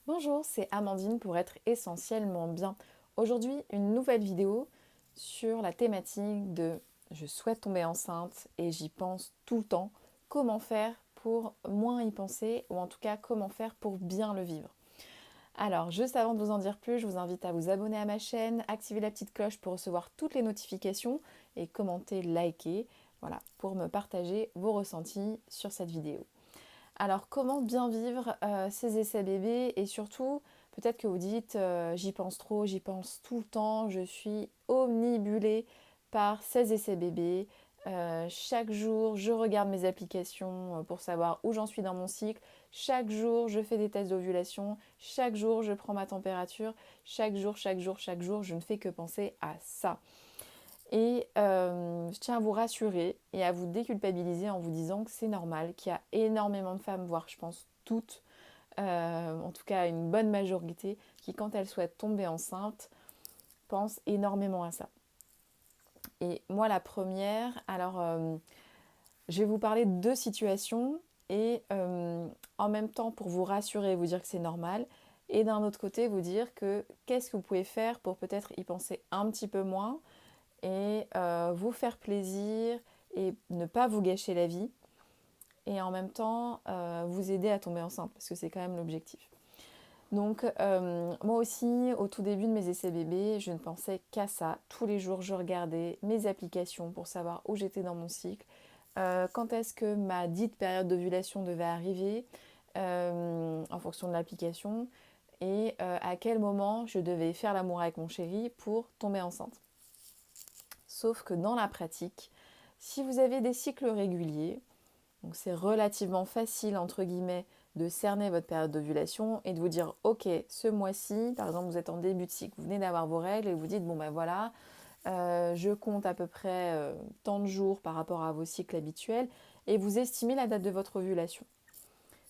Bonjour, c'est Amandine pour être essentiellement bien. Aujourd'hui, une nouvelle vidéo sur la thématique de je souhaite tomber enceinte et j'y pense tout le temps. Comment faire pour moins y penser ou en tout cas comment faire pour bien le vivre. Alors, juste avant de vous en dire plus, je vous invite à vous abonner à ma chaîne, activer la petite cloche pour recevoir toutes les notifications et commenter, liker, voilà, pour me partager vos ressentis sur cette vidéo. Alors, comment bien vivre ces essais bébés et surtout, peut-être que vous dites j'y pense trop, j'y pense tout le temps, je suis omnibulée par ces essais bébés. Chaque jour, je regarde mes applications pour savoir où j'en suis dans mon cycle. Chaque jour, je fais des tests d'ovulation. Chaque jour, je prends ma température. Chaque jour, je ne fais que penser à ça. Et je tiens à vous rassurer et à vous déculpabiliser en vous disant que c'est normal, qu'il y a énormément de femmes, voire je pense toutes, en tout cas une bonne majorité, qui quand elles souhaitent tomber enceinte, pensent énormément à ça. Et moi la première, alors je vais vous parler de deux situations et en même temps pour vous rassurer et vous dire que c'est normal, et d'un autre côté vous dire que qu'est-ce que vous pouvez faire pour peut-être y penser un petit peu moins et vous faire plaisir et ne pas vous gâcher la vie et en même temps vous aider à tomber enceinte parce que c'est quand même l'objectif. Donc moi aussi au tout début de mes essais bébés je ne pensais qu'à ça. Tous les jours je regardais mes applications pour savoir où j'étais dans mon cycle, quand est-ce que ma dite période d'ovulation devait arriver en fonction de l'application et à quel moment je devais faire l'amour avec mon chéri pour tomber enceinte. Sauf que dans la pratique, si vous avez des cycles réguliers, donc c'est relativement facile entre guillemets de cerner votre période d'ovulation et de vous dire ok, ce mois-ci, par exemple vous êtes en début de cycle, vous venez d'avoir vos règles et vous dites bon ben voilà, je compte à peu près tant de jours par rapport à vos cycles habituels et vous estimez la date de votre ovulation.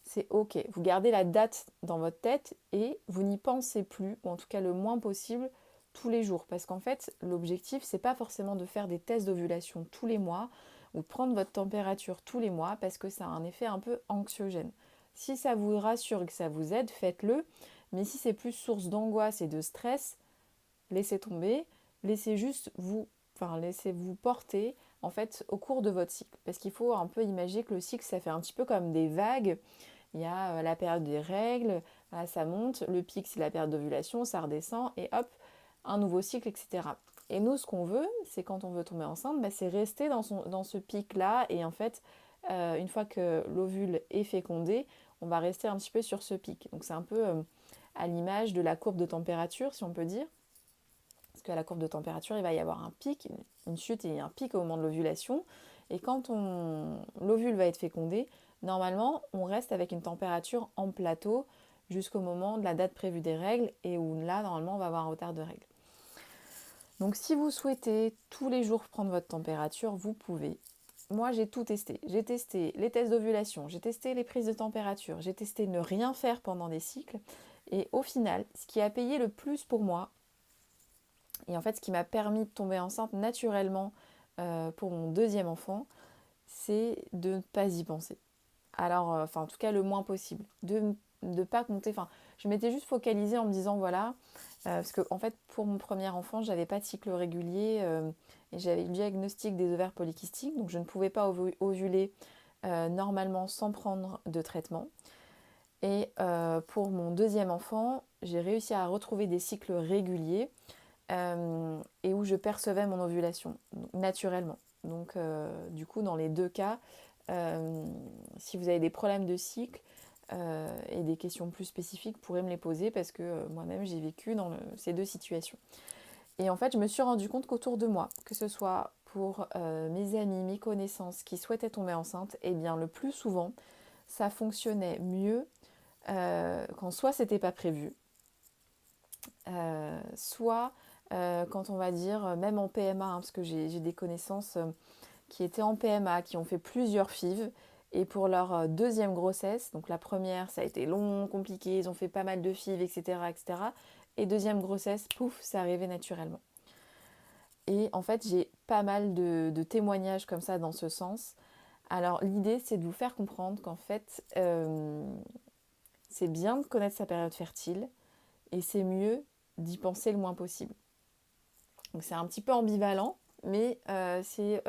C'est ok, vous gardez la date dans votre tête et vous n'y pensez plus, ou en tout cas le moins possible, tous les jours. Parce qu'en fait, l'objectif, c'est pas forcément de faire des tests d'ovulation tous les mois ou de prendre votre température tous les mois parce que ça a un effet un peu anxiogène. Si ça vous rassure et que ça vous aide, faites-le. Mais si c'est plus source d'angoisse et de stress, laissez tomber. Laissez juste vous, enfin laissez-vous porter en fait au cours de votre cycle. Parce qu'il faut un peu imaginer que le cycle, ça fait un petit peu comme des vagues. Il y a la période des règles, voilà, ça monte, le pic c'est la période d'ovulation, ça redescend et hop, un nouveau cycle, etc. Et nous, ce qu'on veut, c'est quand on veut tomber enceinte, bah, c'est rester dans ce pic-là. Et en fait, une fois que l'ovule est fécondé, on va rester un petit peu sur ce pic. Donc c'est un peu à l'image de la courbe de température, si on peut dire. Parce qu'à la courbe de température, il va y avoir un pic, une chute et un pic au moment de l'ovulation. Et quand l'ovule va être fécondé, normalement, on reste avec une température en plateau jusqu'au moment de la date prévue des règles et où là, normalement, on va avoir un retard de règles. Donc si vous souhaitez tous les jours prendre votre température, vous pouvez. Moi, j'ai tout testé. J'ai testé les tests d'ovulation, j'ai testé les prises de température, j'ai testé ne rien faire pendant des cycles. Et au final, ce qui a payé le plus pour moi, et en fait, ce qui m'a permis de tomber enceinte naturellement pour mon deuxième enfant, c'est de ne pas y penser. Alors, en tout cas, le moins possible. De ne pas compter. Enfin, je m'étais juste focalisée en me disant, voilà, parce que en fait, pour mon premier enfant, j'avais pas de cycle régulier et j'avais le diagnostic des ovaires polykystiques, donc je ne pouvais pas ovuler normalement sans prendre de traitement. Et pour mon deuxième enfant, j'ai réussi à retrouver des cycles réguliers et où je percevais mon ovulation naturellement. Donc du coup dans les deux cas, si vous avez des problèmes de cycle et des questions plus spécifiques, vous pourrez me les poser parce que moi-même j'ai vécu dans ces deux situations. Et en fait je me suis rendu compte qu'autour de moi, que ce soit pour mes amis, mes connaissances qui souhaitaient tomber enceinte, et bien le plus souvent ça fonctionnait mieux quand soit c'était pas prévu, soit quand on va dire, même en PMA, hein, parce que j'ai des connaissances qui étaient en PMA, qui ont fait plusieurs FIV, et pour leur deuxième grossesse, donc la première, ça a été long, compliqué, ils ont fait pas mal de FIV, etc., etc. Et deuxième grossesse, pouf, ça arrivait naturellement. Et en fait, j'ai pas mal de témoignages comme ça dans ce sens. Alors l'idée, c'est de vous faire comprendre qu'en fait, c'est bien de connaître sa période fertile et c'est mieux d'y penser le moins possible. Donc c'est un petit peu ambivalent, mais c'est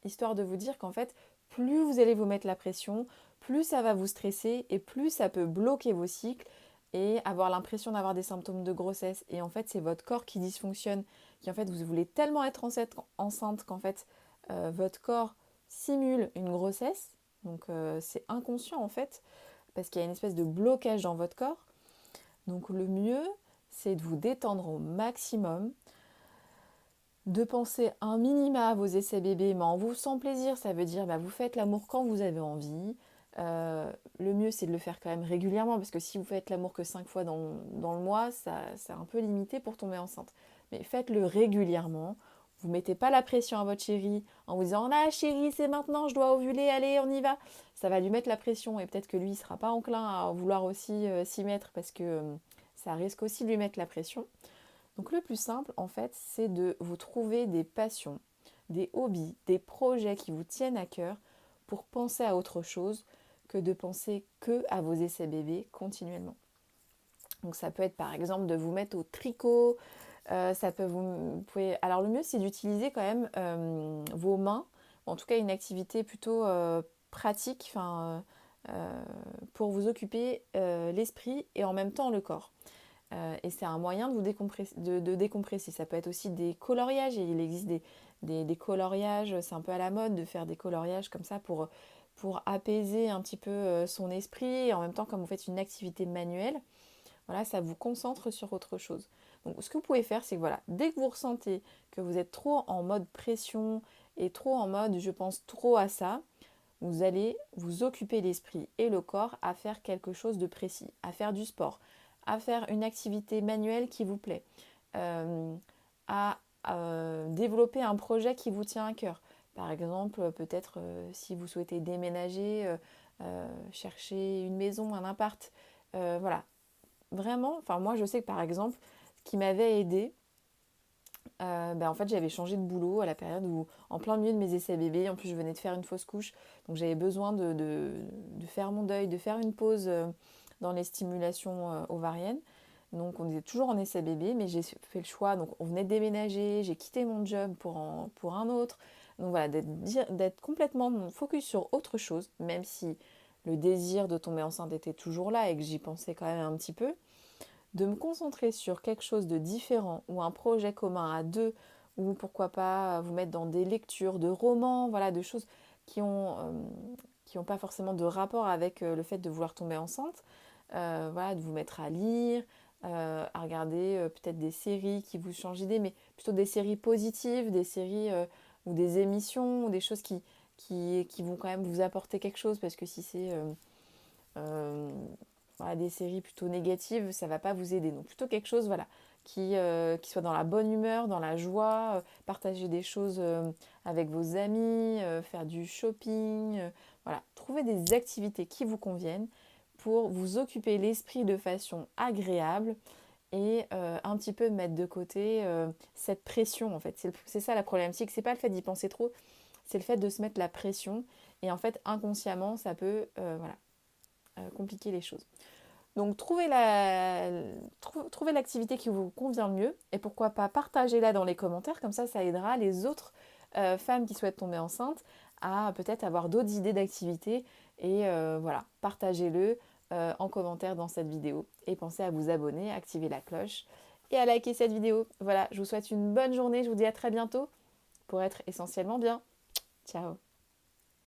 histoire de vous dire qu'en fait, plus vous allez vous mettre la pression, plus ça va vous stresser et plus ça peut bloquer vos cycles et avoir l'impression d'avoir des symptômes de grossesse. Et en fait, c'est votre corps qui dysfonctionne, qui en fait, vous voulez tellement être enceinte qu'en fait, votre corps simule une grossesse. Donc c'est inconscient en fait, parce qu'il y a une espèce de blocage dans votre corps. Donc le mieux, c'est de vous détendre au maximum, de penser un minima à vos essais bébés, mais en vous sent plaisir, ça veut dire vous faites l'amour quand vous avez envie. Le mieux, c'est de le faire quand même régulièrement, parce que si vous faites l'amour que 5 fois dans le mois, c'est un peu limité pour tomber enceinte. Mais faites-le régulièrement. Vous ne mettez pas la pression à votre chéri en vous disant «Ah chérie, c'est maintenant, je dois ovuler, allez, on y va». Ça va lui mettre la pression et peut-être que lui, il ne sera pas enclin à vouloir aussi s'y mettre parce que ça risque aussi de lui mettre la pression. Donc le plus simple, en fait, c'est de vous trouver des passions, des hobbies, des projets qui vous tiennent à cœur pour penser à autre chose que de penser que à vos essais bébés continuellement. Donc ça peut être par exemple de vous mettre au tricot, ça peut vous pouvez. Alors le mieux c'est d'utiliser quand même vos mains, en tout cas une activité plutôt pratique, pour vous occuper l'esprit et en même temps le corps. Et c'est un moyen de vous décompresser. Ça peut être aussi des coloriages. Et il existe des coloriages, c'est un peu à la mode de faire des coloriages comme ça pour apaiser un petit peu son esprit. Et en même temps, comme vous faites une activité manuelle, voilà, ça vous concentre sur autre chose. Donc ce que vous pouvez faire, c'est que voilà, dès que vous ressentez que vous êtes trop en mode pression et trop en mode je pense trop à ça, vous allez vous occuper l'esprit et le corps à faire quelque chose de précis, à faire du sport, à faire une activité manuelle qui vous plaît, euh, à développer un projet qui vous tient à cœur. Par exemple, peut-être si vous souhaitez déménager, chercher une maison, un appart. Voilà, vraiment, enfin moi je sais que par exemple, ce qui m'avait aidé, en fait j'avais changé de boulot à la période où, en plein milieu de mes essais bébés, en plus je venais de faire une fausse couche, donc j'avais besoin de faire mon deuil, de faire une pause dans les stimulations ovariennes. Donc on était toujours en essai bébé, mais j'ai fait le choix, donc on venait de déménager, j'ai quitté mon job pour un autre. Donc voilà, d'être complètement focus sur autre chose, même si le désir de tomber enceinte était toujours là et que j'y pensais quand même un petit peu, de me concentrer sur quelque chose de différent ou un projet commun à deux, ou pourquoi pas vous mettre dans des lectures de romans, voilà, de choses qui ont pas forcément de rapport avec le fait de vouloir tomber enceinte. Voilà, de vous mettre à lire, à regarder peut-être des séries qui vous changent d'idée, mais plutôt des séries positives, des séries ou des émissions, ou des choses qui vont quand même vous apporter quelque chose, parce que si c'est euh, voilà, des séries plutôt négatives, ça ne va pas vous aider. Donc plutôt quelque chose voilà, qui soit dans la bonne humeur, dans la joie, partager des choses avec vos amis, faire du shopping, voilà, trouver des activités qui vous conviennent pour vous occuper l'esprit de façon agréable et un petit peu mettre de côté cette pression en fait. C'est ça la problématique, c'est pas le fait d'y penser trop, c'est le fait de se mettre la pression et en fait inconsciemment ça peut compliquer les choses. Donc trouvez l'activité qui vous convient le mieux et pourquoi pas partagez-la dans les commentaires, comme ça aidera les autres femmes qui souhaitent tomber enceintes à peut-être avoir d'autres idées d'activités et voilà, partagez-le en commentaire dans cette vidéo et pensez à vous abonner, à activer la cloche et à liker cette vidéo. Voilà, je vous souhaite une bonne journée, je vous dis à très bientôt pour être essentiellement bien. Ciao.